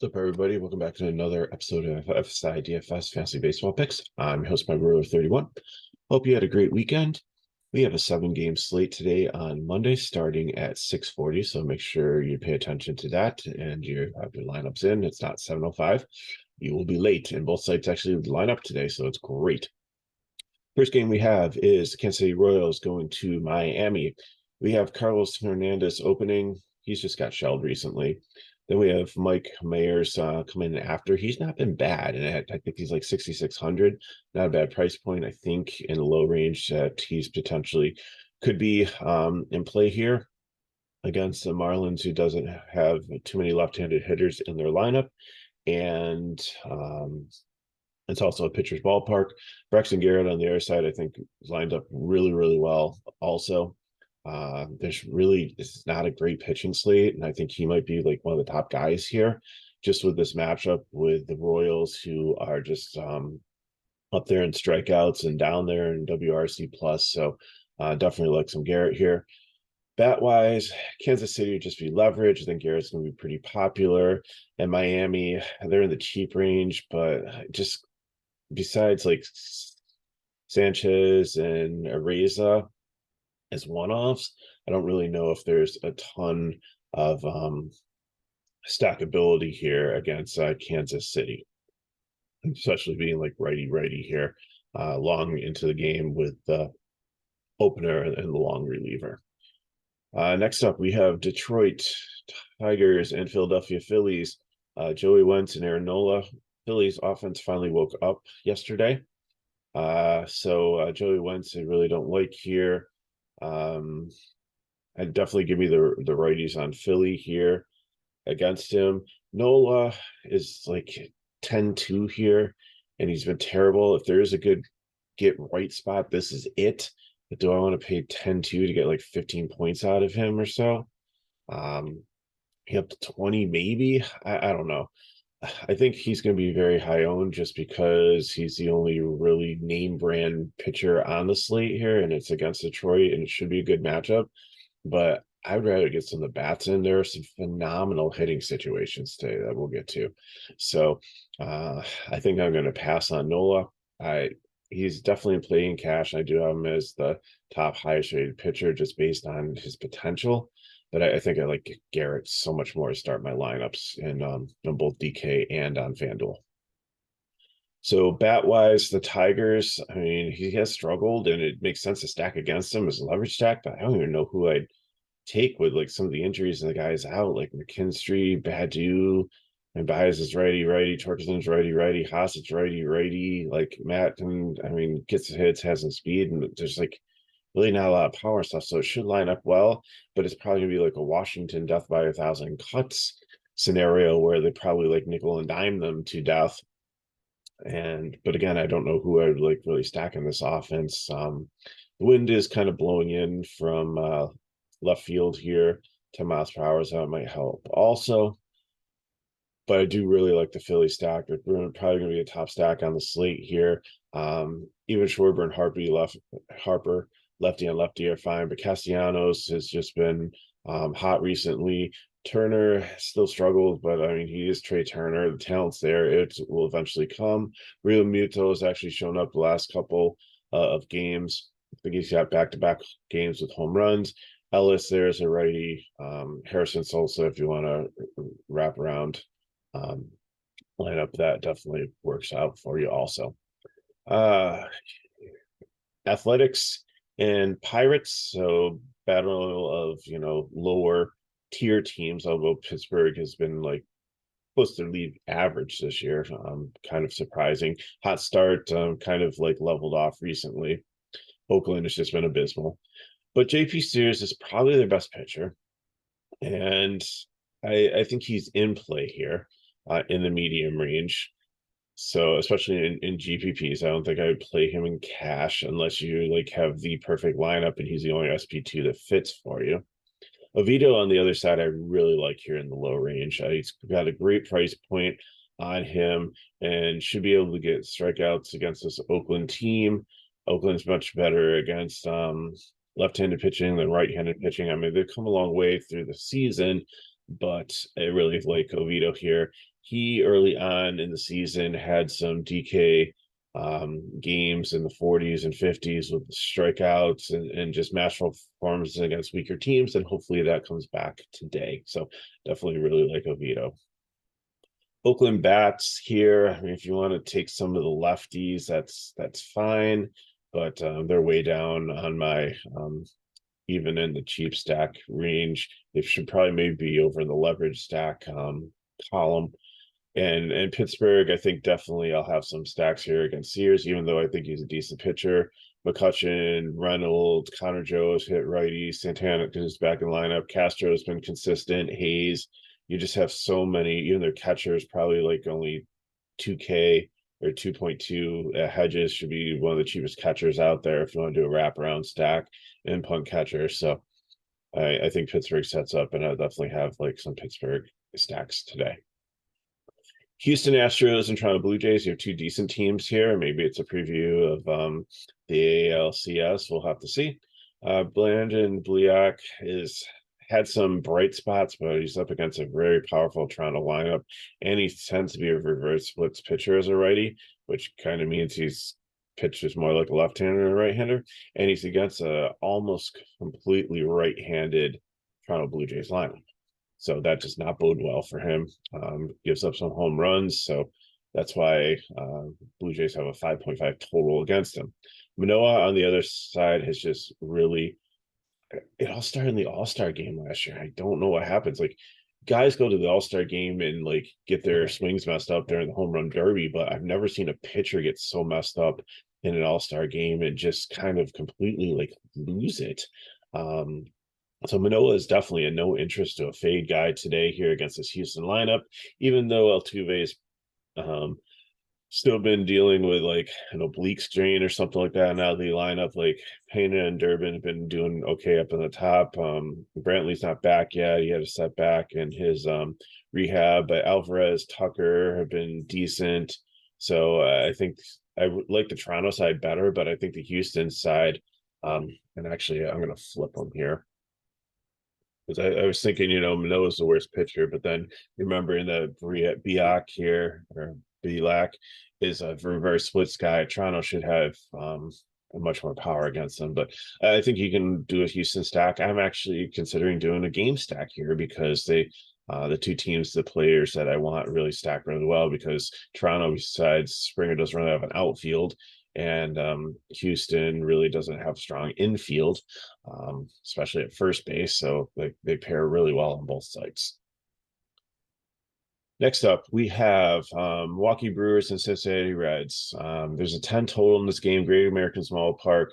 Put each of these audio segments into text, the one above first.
What's up, everybody? Welcome back to another episode of FSi DFS Fantasy Baseball Picks. I'm your host, my Brewer 31. Hope you had a great weekend. We have a 7-game slate today on Monday, starting at 6:40. So make sure you pay attention to that and you have your lineups in. It's not 7:05. You will be late, and both sites actually line up today, so it's great. First game we have is Kansas City Royals going to Miami. We have Carlos Hernandez opening. He's just got shelled recently. Then we have Mike Mayers coming in after. He's not been bad, and I think he's like 6,600. Not a bad price point. I think in the low range that he's potentially could be in play here against the Marlins, who doesn't have too many left-handed hitters in their lineup. And it's also a pitcher's ballpark. Braxton Garrett on the other side, I think, lined up really, really well also. It's not a great pitching slate, and I think he might be like one of the top guys here, just with this matchup with the Royals, who are just up there in strikeouts and down there in WRC plus. So definitely like some Garrett here. Bat wise, Kansas City would just be leverage. I think Garrett's going to be pretty popular. And Miami, they're in the cheap range, but just besides like Sanchez and Areza as one-offs, I don't really know if there's a ton of stackability here against Kansas City, especially being like righty here, long into the game with the opener and the long reliever. Next up, we have Detroit Tigers and Philadelphia Phillies. Joey Wentz and Aaron Nola. Phillies offense finally woke up yesterday. So Joey Wentz, I really don't like here. I'd definitely give me the righties on Philly here against him. Nola is like 10-2 here, and he's been terrible. If there is a good get right spot, this is it. But do I want to pay 10-2 to get like 15 points out of him or so? Up to 20, maybe. I don't know. I think he's going to be very high owned just because he's the only really name brand pitcher on the slate here, and it's against Detroit, and it should be a good matchup. But I would rather get some of the bats in. There are some phenomenal hitting situations today that we'll get to. So I think I'm going to pass on Nola. He's definitely playing cash. I do have him as the top highest rated pitcher just based on his potential. But I think I like Garrett so much more to start my lineups in both DK and on FanDuel. So bat wise, the Tigers, I mean, he has struggled and it makes sense to stack against him as a leverage stack, but I don't even know who I'd take with like some of the injuries and the guys out, like McKinstry, Badu, and Baez is righty, Torkelson's righty, Haas is righty, like Matt, and I mean, gets the hits, has some speed, and there's like really not a lot of power stuff. So it should line up well, but it's probably gonna be like a Washington death by 1,000 cuts scenario where they probably like nickel and dime them to death. But again, I don't know who I would like really stack in this offense. The wind is kind of blowing in from left field here, 10 miles per hour, so that might help also. But I do really like the Philly stack. They're probably going to be a top stack on the slate here. Even Schwarber and Harper, lefty and lefty are fine, but Castellanos has just been hot recently. Turner still struggles, but I mean, he is Trey Turner. The talent's there. It will eventually come. Real Muto has actually shown up the last couple of games. I think he's got back-to-back games with home runs. Ellis, there's a righty. Harrison Sosa, if you want to wrap around lineup, that definitely works out for you also. Athletics and Pirates, so battle of lower tier teams, although Pittsburgh has been like close to league average this year. Kind of surprising. Hot start, kind of like leveled off recently. Oakland has just been abysmal. But JP Sears is probably their best pitcher. And I think he's in play here in the medium range. So especially in GPPs, I don't think I would play him in cash unless you like have the perfect lineup and he's the only SP2 that fits for you. Oviedo on the other side, I really like here in the low range. He's got a great price point on him and should be able to get strikeouts against this Oakland team. Oakland's much better against left-handed pitching than right-handed pitching. I mean, they've come a long way through the season, but I really like Oviedo here. He early on in the season had some DK games in the 40s and 50s with strikeouts and just masterful performances against weaker teams, and hopefully that comes back today. So definitely really like Oviedo. Oakland bats here. I mean, if you want to take some of the lefties, that's fine, but they're way down on my even in the cheap stack range. They should probably maybe be over in the leverage stack column. And Pittsburgh, I think definitely I'll have some stacks here against Sears, even though I think he's a decent pitcher. McCutchen, Reynolds, Connor Joe's hit righty, Santana is back in lineup. Castro has been consistent. Hayes, you just have so many. Even their catchers probably like only 2K or 2.2. Hedges should be one of the cheapest catchers out there if you want to do a wraparound stack and punt catcher. So I think Pittsburgh sets up, and I definitely have like some Pittsburgh stacks today. Houston Astros and Toronto Blue Jays. You have two decent teams here. Maybe it's a preview of the ALCS. We'll have to see. Brandon Bliak is had some bright spots, but he's up against a very powerful Toronto lineup, and he tends to be a reverse splits pitcher as a righty, which kind of means he's pitches more like a left-hander than a right-hander, and he's against a almost completely right-handed Toronto Blue Jays lineup. So that does not bode well for him. Gives up some home runs, so that's why Blue Jays have a 5.5 total against him. Manoah on the other side has just really, it all started in the All-Star game last year. I don't know what happens. Like, guys go to the All-Star game and like get their swings messed up during the home run derby, but I've never seen a pitcher get so messed up in an All-Star game and just kind of completely like lose it. So Manoah is definitely a no interest to a fade guy today here against this Houston lineup, even though Altuve's still been dealing with like an oblique strain or something like that. Now the lineup, like Pena and Durbin, have been doing okay up in the top. Brantley's not back yet. He had a setback in his rehab, but Alvarez, Tucker have been decent. So I think I would like the Toronto side better, but I think the Houston side, and actually I'm going to flip them here. Because I was thinking, Manoah's the worst pitcher, but then remembering that Biak here, or Biak, is a reverse splits guy. Toronto should have much more power against them, but I think you can do a Houston stack. I'm actually considering doing a game stack here because they, the two teams, the players that I want really stack really well, because Toronto, besides Springer, doesn't really have an outfield, and Houston really doesn't have strong infield, especially at first base. So they pair really well on both sides. Next up, we have Milwaukee Brewers and Cincinnati Reds. There's a 10 total in this game. Great American Small Park.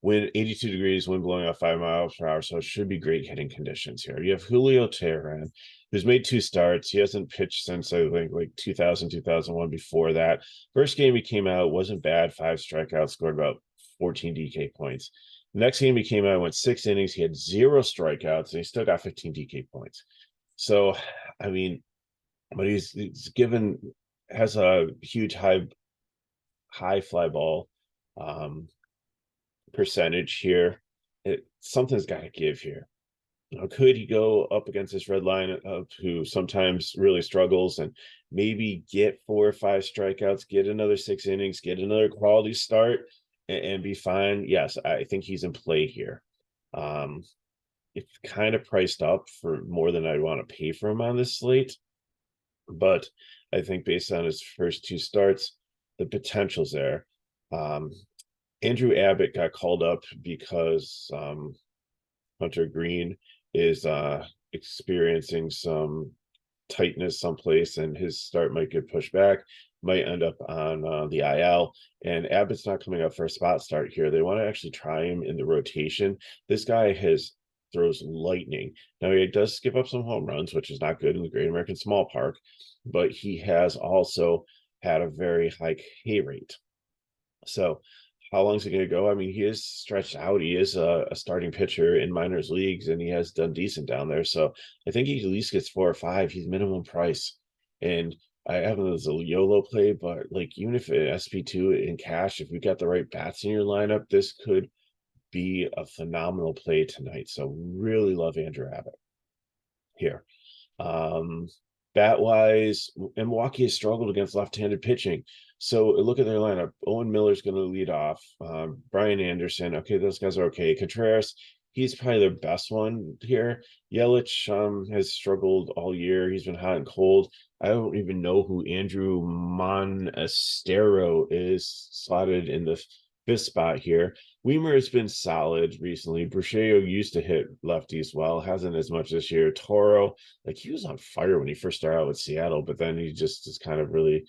Wind 82 degrees, wind blowing out 5 miles per hour. So it should be great hitting conditions here. You have Julio Teheran, who's made 2 starts. He hasn't pitched since I think like 2000, 2001 before that. First game he came out, wasn't bad. 5 strikeouts, scored about 14 DK points. The next game he came out, went 6 innings. He had 0 strikeouts, and he still got 15 DK points. So, I mean, but he's given, has a huge high fly ball percentage here. Something's got to give here. Could he go up against this red line who sometimes really struggles and maybe get 4 or 5 strikeouts, get another 6 innings, get another quality start, and be fine? Yes, I think he's in play here. It's kind of priced up for more than I'd want to pay for him on this slate, but I think based on his first 2 starts, the potential's there. Andrew Abbott got called up because Hunter Green is experiencing some tightness someplace, and his start might get pushed back, might end up on the IL, and Abbott's not coming up for a spot start here. They want to actually try him in the rotation. This guy throws lightning. Now, he does give up some home runs, which is not good in the Great American Small Park, but he has also had a very high K rate. So how long is it going to go? I mean, he is stretched out. He is a starting pitcher in minors leagues, and he has done decent down there. So I think he at least gets 4 or 5. He's minimum price. And I have him as a YOLO play, but like even if SP2 in cash, if we got the right bats in your lineup, this could be a phenomenal play tonight. So really love Andrew Abbott here. Bat wise, and Milwaukee has struggled against left-handed pitching. So look at their lineup. Owen Miller's going to lead off. Brian Anderson. Okay, those guys are okay. Contreras, he's probably their best one here. Yelich has struggled all year. He's been hot and cold. I don't even know who Andrew Monastero is, slotted in the fifth spot here. Weimer has been solid recently. Brucheo used to hit lefties well, hasn't as much this year. Toro, like he was on fire when he first started out with Seattle, but then he just is kind of really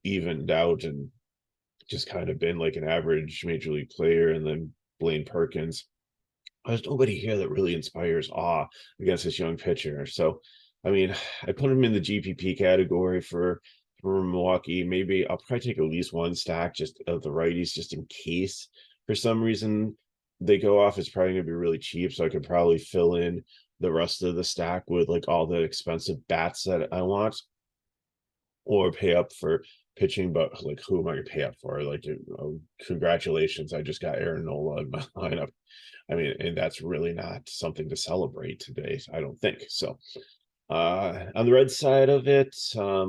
evened out and just kind of been like an average major league player. And then Blaine Perkins, there's nobody here that really inspires awe against this young pitcher. So, I mean, I put him in the GPP category for Milwaukee. Maybe I'll probably take at least one stack just of the righties, just in case for some reason they go off. It's probably gonna be really cheap, so I could probably fill in the rest of the stack with like all the expensive bats that I want, or pay up for pitching. But like, who am I gonna pay up for? Like, congratulations, I just got Aaron Nola in my lineup. I mean, and that's really not something to celebrate today, I don't think. So on the red side of it, I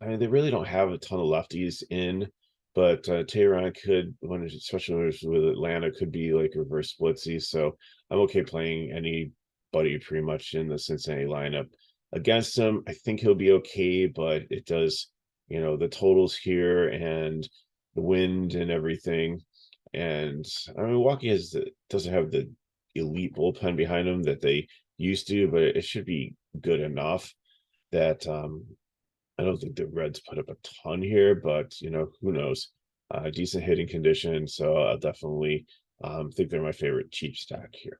mean, they really don't have a ton of lefties in, but Tehran could, when especially when it's with Atlanta, could be like reverse splitsy. So I'm okay playing anybody pretty much in the Cincinnati lineup against him. I think he'll be okay, but it does, the totals here and the wind and everything. And I mean, Milwaukee doesn't have the elite bullpen behind them that they used to, but it should be good enough that I don't think the Reds put up a ton here, but who knows? Decent hitting condition, so I'll definitely think they're my favorite cheap stack here.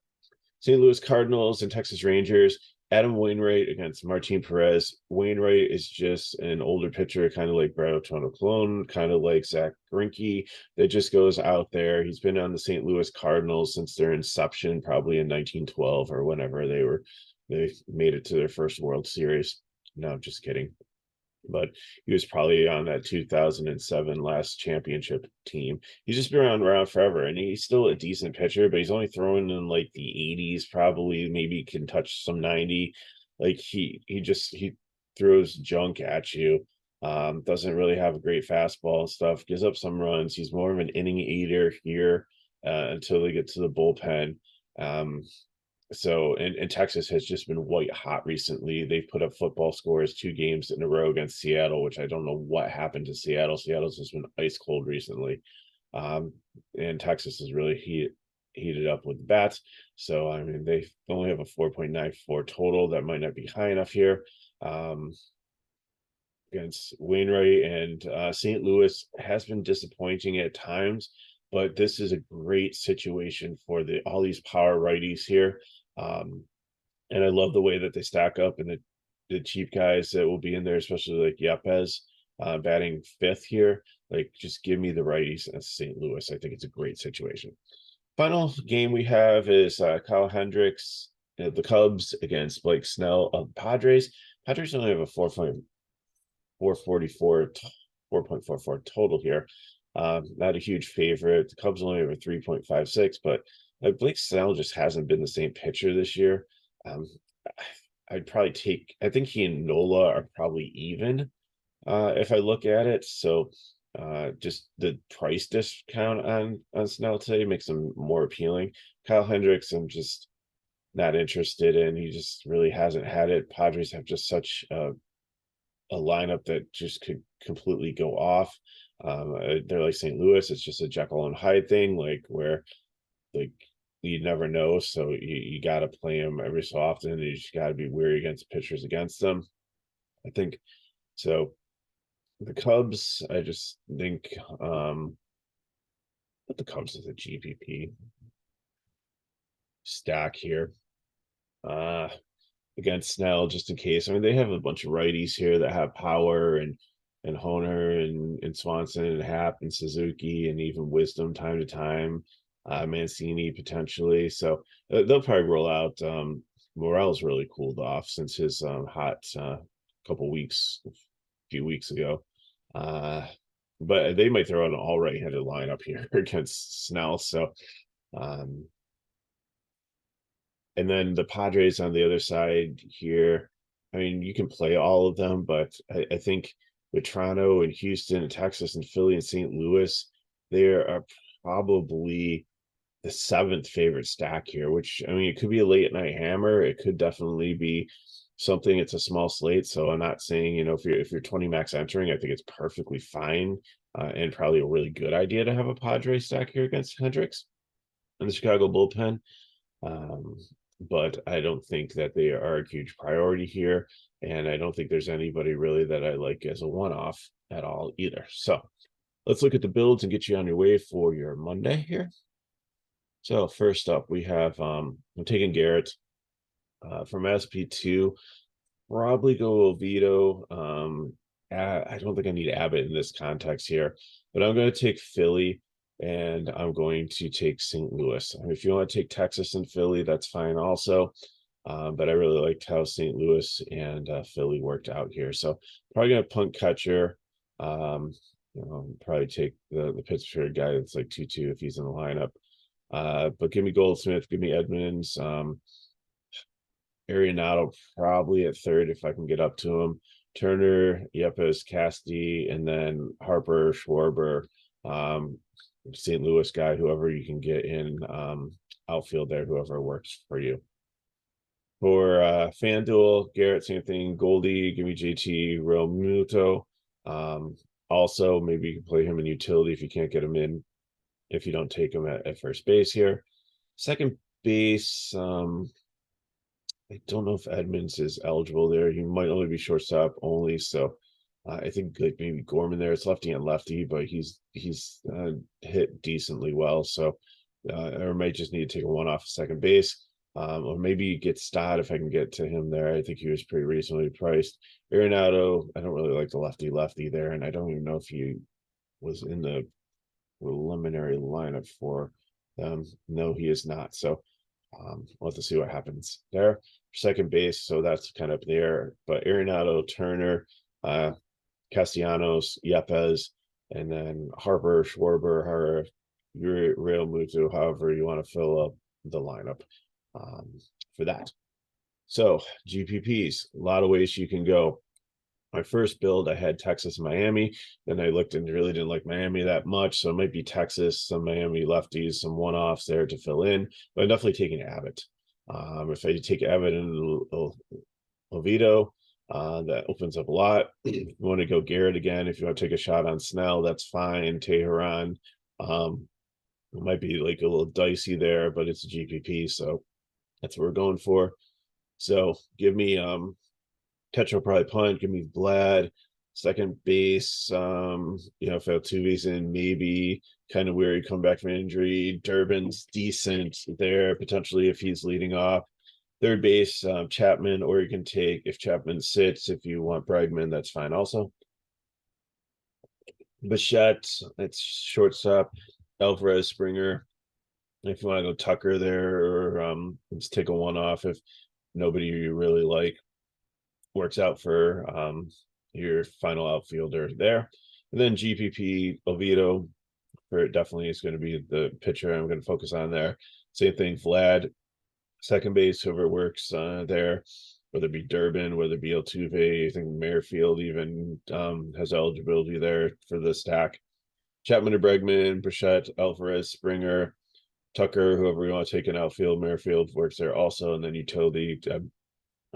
St. Louis Cardinals and Texas Rangers. Adam Wainwright against Martin Perez. Wainwright is just an older pitcher, kind of like Brad Toronto Clone, kind of like Zach Greinke, that just goes out there. He's been on the St. Louis Cardinals since their inception, probably in 1912 or whenever they made it to their first World Series. No, I'm just kidding. But he was probably on that 2007 last championship team. He's just been around forever, and he's still a decent pitcher, but he's only throwing in like the 80s, probably, maybe can touch some 90. Like he throws junk at you. Doesn't really have a great fastball and stuff, gives up some runs. He's more of an inning eater here until they get to the bullpen. So, and Texas has just been white hot recently. They've put up football scores 2 games in a row against Seattle, which I don't know what happened to Seattle. Seattle's just been ice cold recently. And Texas has really heated up with the bats. So, I mean, they only have a 4.94 total. That might not be high enough here. Against Wainwright, and St. Louis has been disappointing at times, but this is a great situation for all these power righties here. And I love the way that they stack up, and the cheap guys that will be in there, especially like Yepes, batting fifth here. Like, just give me the righties as St. Louis. I think it's a great situation. Final game we have is Kyle Hendricks, the Cubs, against Blake Snell of the Padres. Padres only have a 4.44 total here. Not a huge favorite. The Cubs only have a 3.56, but Blake Snell just hasn't been the same pitcher this year. I'd probably I think he and Nola are probably even if I look at it. So just the price discount on Snell today makes him more appealing. Kyle Hendricks, I'm just not interested in. He just really hasn't had it. Padres have just such a lineup that just could completely go off. They're like St. Louis. It's just a Jekyll and Hyde thing, like where like you never know. So you got to play them every so often. You just got to be wary against pitchers against them, I think. So the Cubs, I just think put the Cubs as a GPP stack here. Against Snell, just in case. I mean, they have a bunch of righties here that have power, and Honer and Swanson and Happ and Suzuki and even Wisdom time to time. Mancini potentially. So they'll probably roll out. Morel's really cooled off since his hot few weeks ago. But they might throw an all right-handed lineup here against Snell. So And then the Padres on the other side here. I mean, you can play all of them, but I think with Toronto and Houston and Texas and Philly and St. Louis, there are probably the seventh favorite stack here, which, I mean, it could be a late night hammer. It could definitely be something. It's a small slate, so I'm not saying, if you're 20 max entering, I think it's perfectly fine, and probably a really good idea to have a Padre stack here against Hendricks and the Chicago bullpen. Um, but I don't think that they are a huge priority here, and I don't think there's anybody really that I like as a one-off at all either. So let's look at the builds and get you on your way for your Monday here. So first up, we have I'm taking Garrett from SP2. Probably go Oviedo. I don't think I need Abbott in this context here, but I'm going to take Philly, and I'm going to take St. Louis. I mean, if you want to take Texas and Philly, that's fine also. But I really liked how St. Louis and Philly worked out here. So probably going to punt catcher. Probably take the Pittsburgh guy that's like 2-2 if he's in the lineup. But give me Goldsmith, give me Edmonds. Arenado probably at third if I can get up to him. Turner, Yepes, Casti, and then Harper, Schwarber, St. Louis guy, whoever you can get in outfield there, whoever works for you. For FanDuel, Garrett, same thing. Goldie, give me JT, Real Muto. Also, maybe you can play him in utility if you can't get him in, if you don't take him at first base here. Second base, I don't know if Edmonds is eligible there. He might only be shortstop only, so I think like maybe Gorman there. It's lefty and lefty, but he's hit decently well, so or might just need to take a one off second base, or maybe get Stott if I can get to him there. I think he was pretty reasonably priced. Arenado, I don't really like the lefty there, and I don't even know if he was in the preliminary lineup for them. No, he is not. So we'll have to see what happens there. Second base, so that's kind of up there. But Arenado, Turner, Castellanos, Yepes, and then Harper, Schwarber, Real Muto, however you want to fill up the lineup for that. So GPPs, a lot of ways you can go. My first build, I had Texas and Miami. Then I looked and really didn't like Miami that much. So it might be Texas, some Miami lefties, some one-offs there to fill in. But I'm definitely taking Abbott. If I take Abbott and Oviedo, that opens up a lot. If you want to go Garrett again, if you want to take a shot on Snell, that's fine. Teheran, it might be like a little dicey there, but it's a GPP, so that's what we're going for. So give me catcher probably punt. Give me Vlad. Second base, if Altuve's in, maybe kind of weary come back from injury. Durbin's decent there, potentially if he's leading off. Third base, Chapman, or you can take, if Chapman sits, if you want Bregman, that's fine also. Bichette, it's shortstop. Alvarez, Springer. If you want to go Tucker there, or just take a one-off if nobody you really like works out for your final outfielder there. And then GPP, Oviedo, for definitely is going to be the pitcher I'm going to focus on there. Same thing, Vlad, second base, whoever works there, whether it be Durbin, whether it be Altuve. I think Merrifield even has eligibility there for the stack. Chapman to Bregman, Bichette, Alvarez, Springer, Tucker, whoever you want to take an outfield. Merrifield works there also, and then utility.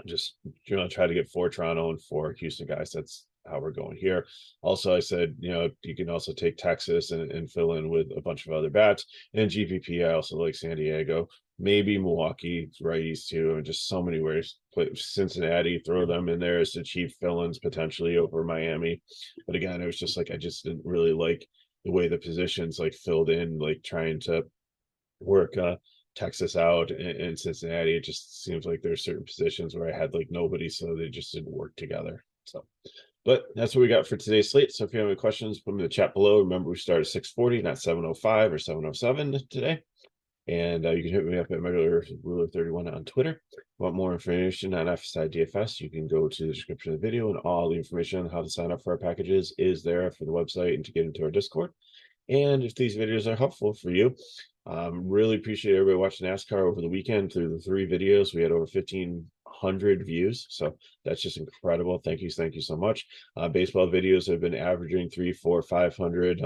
Just try to get 4 Toronto and 4 Houston guys. That's how we're going here. Also, I said, you can also take Texas and fill in with a bunch of other bats. And GPP, I also like San Diego, maybe Milwaukee righties too, and just so many ways. Play Cincinnati, throw them in there as the cheap fill-ins potentially over Miami. But again, it was just like I just didn't really like the way the positions like filled in, like trying to work Texas out and Cincinnati. It just seems like there's certain positions where I had like nobody, so they just didn't work together. So, but that's what we got for today's slate. So if you have any questions, put them in the chat below. Remember, we start at 6:40, not 7:05 or 7:07 today. And you can hit me up at regular ruler 31 on Twitter. If you want more information on FSi DFS, you can go to the description of the video, and all the information on how to sign up for our packages is there for the website and to get into our Discord. And if these videos are helpful for you, Really appreciate everybody watching NASCAR over the weekend through the 3 videos. We had over 1,500 views, so that's just incredible. Thank you so much. Baseball videos have been averaging 300, 400, 500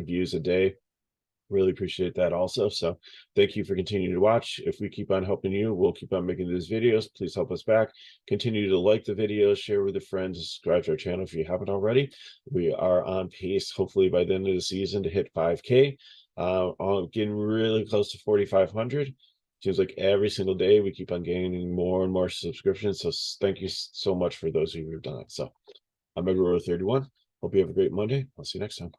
views a day. Really appreciate that also. So thank you for continuing to watch. If we keep on helping you, we'll keep on making these videos. Please help us back. Continue to like the videos, share with your friends, subscribe to our channel if you haven't already. We are on pace, hopefully by the end of the season, to hit 5K. Getting really close to 4,500. Seems like every single day we keep on gaining more and more subscriptions. So thank you so much for those of you who've done it. So I'm Edward 31. Hope you have a great Monday. I'll see you next time.